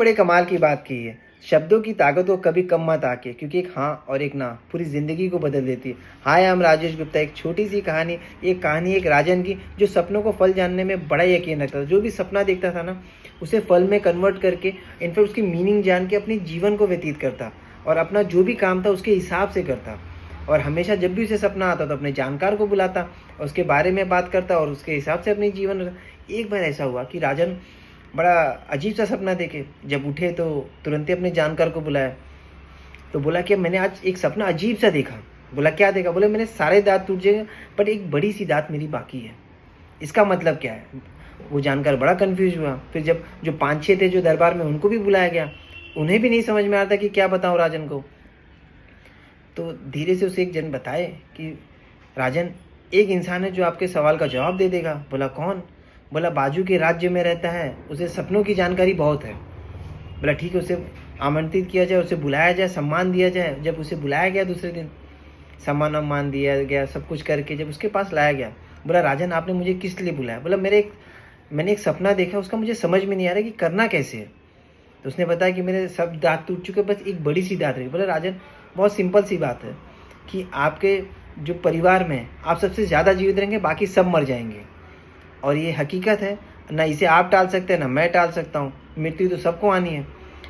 बड़े कमाल की बात की है। शब्दों की ताकत को कभी कम मत आके, क्योंकि एक हाँ और एक ना पूरी ज़िंदगी को बदल देती है। हाय, हम राजेश गुप्ता। एक छोटी सी कहानी, एक राजन की जो सपनों को फल जानने में बड़ा यकीन रखता था। जो भी सपना देखता था ना, उसे फल में कन्वर्ट करके, इनफैक्ट उसकी मीनिंग जान के अपने जीवन को व्यतीत करता और अपना जो भी काम था उसके हिसाब से करता। और हमेशा जब भी उसे सपना आता तो अपने जानकार को बुलाता और उसके बारे में बात करता और उसके हिसाब से अपनी जीवन। एक बार ऐसा हुआ कि राजन बड़ा अजीब सा सपना देखे। जब उठे तो तुरंत ही अपने जानकार को बुलाया। तो बोला कि मैंने आज एक सपना अजीब सा देखा। बोला क्या देखा? बोले मैंने सारे दांत टूट जाएंगे बट एक बड़ी सी दांत मेरी बाकी है। इसका मतलब क्या है? वो जानकर बड़ा कंफ्यूज हुआ। फिर जब जो 5-6 थे जो दरबार में, उनको भी बुलाया गया। उन्हें भी नहीं समझ में आ रहा था कि क्या बताऊं राजन को। तो धीरे से उसे एक जन बताए कि राजन, एक इंसान है जो आपके सवाल का जवाब दे देगा। बोला कौन? बोला बाजू के राज्य में रहता है, उसे सपनों की जानकारी बहुत है। बोला ठीक है, उसे आमंत्रित किया जाए, उसे बुलाया जाए, सम्मान दिया जाए। जब उसे बुलाया गया दूसरे दिन, सम्मान दिया गया, सब कुछ करके जब उसके पास लाया गया, बोला राजन आपने मुझे किस लिए बुलाया? बोला मैंने एक सपना देखा, उसका मुझे समझ में नहीं आ रहा कि करना कैसे है। तो उसने बताया कि मेरे सब दांत टूट चुके, बस एक बड़ी सी दांत रही। बोला राजन, बहुत सिंपल सी बात है कि आपके जो परिवार में आप सबसे ज़्यादा जीवित रहेंगे, बाकी सब मर जाएंगे। और ये हकीकत है, ना इसे आप टाल सकते हैं ना मैं टाल सकता हूँ। मृत्यु तो सबको आनी है।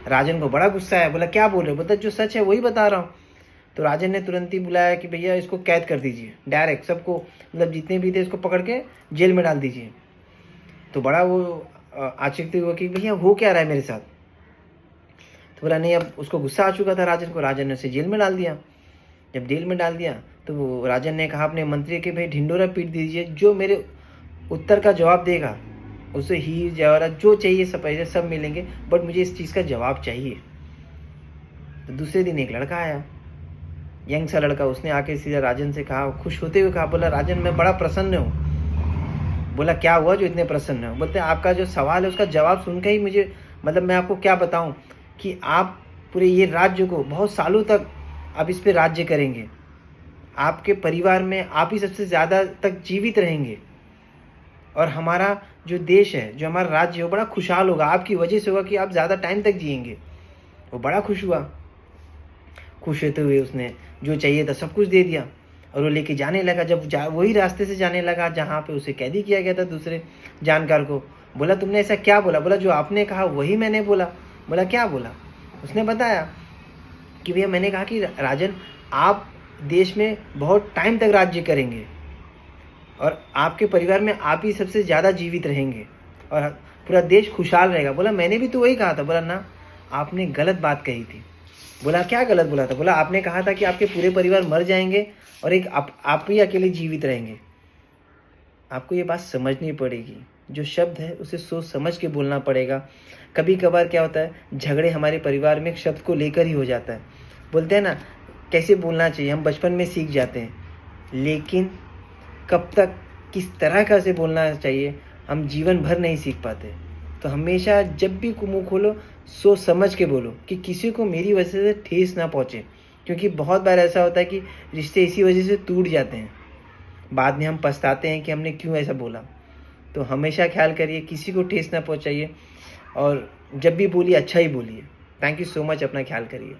राजन को बड़ा गुस्सा है। बोला क्या बोल रहे हो? बोला जो सच है वही बता रहा हूँ। तो राजन ने तुरंत ही बुलाया कि भैया इसको कैद कर दीजिए, डायरेक्ट सबको, मतलब जितने भी थे इसको पकड़ के जेल में डाल दीजिए। तो बड़ा वो आश्चर्य हुआ कि भैया हो क्या रहा है मेरे साथ। तो बोला नहीं, अब उसको गुस्सा आ चुका था राजन को। राजन ने उसे जेल में डाल दिया। जब जेल में डाल दिया तो राजन ने कहा अपने मंत्री के, भाई ढिंडोरा पीट दीजिए, जो मेरे उत्तर का जवाब देगा उसे हीर जवाहरात जो चाहिए सब पैसे सब मिलेंगे, बट मुझे इस चीज़ का जवाब चाहिए। तो दूसरे दिन एक लड़का आया, यंग सा लड़का। उसने आके सीधा राजन से कहा, खुश होते हुए कहा, बोला राजन मैं बड़ा प्रसन्न हूँ। बोला क्या हुआ जो इतने प्रसन्न हो? बोलते आपका जो सवाल है उसका जवाब सुन के ही मुझे, मतलब मैं आपको क्या बताऊँ कि आप पूरे ये राज्य को बहुत सालों तक आप इस पर राज्य करेंगे। आपके परिवार में आप ही सबसे ज़्यादा तक जीवित रहेंगे और हमारा जो देश है, जो हमारा राज्य है, वो बड़ा खुशहाल होगा। आपकी वजह से होगा कि आप ज़्यादा टाइम तक जिएंगे। वो बड़ा खुश हुआ। खुश होते हुए उसने जो चाहिए था सब कुछ दे दिया और वो लेके जाने लगा। जब वही रास्ते से जाने लगा जहाँ पे उसे कैदी किया गया था दूसरे जानकार को। बोला तुमने ऐसा क्या बोला? बोला जो आपने कहा वही मैंने बोला। बोला क्या बोला? उसने बताया कि भैया मैंने कहा कि राजन आप देश में बहुत टाइम तक राज्य करेंगे और आपके परिवार में आप ही सबसे ज़्यादा जीवित रहेंगे और पूरा देश खुशहाल रहेगा। बोला मैंने भी तो वही कहा था। बोला ना, आपने गलत बात कही थी। बोला क्या गलत बोला था? बोला आपने कहा था कि आपके पूरे परिवार मर जाएंगे और एक आप ही अकेले जीवित रहेंगे। आपको ये बात समझनी पड़ेगी। जो शब्द है उसे सोच समझ के बोलना पड़ेगा। कभी कभार क्या होता है, झगड़े हमारे परिवार में एक शब्द को लेकर ही हो जाता है। बोलते हैं ना कैसे बोलना चाहिए, हम बचपन में सीख जाते हैं, लेकिन कब तक किस तरह का से बोलना चाहिए हम जीवन भर नहीं सीख पाते। तो हमेशा जब भी मुँह खोलो सोच समझ के बोलो कि किसी को मेरी वजह से ठेस ना पहुँचे, क्योंकि बहुत बार ऐसा होता है कि रिश्ते इसी वजह से टूट जाते हैं। बाद में हम पछताते हैं कि हमने क्यों ऐसा बोला। तो हमेशा ख्याल करिए किसी को ठेस ना पहुँचाइए और जब भी बोलिए अच्छा ही बोलिए। थैंक यू सो मच, अपना ख्याल करिए।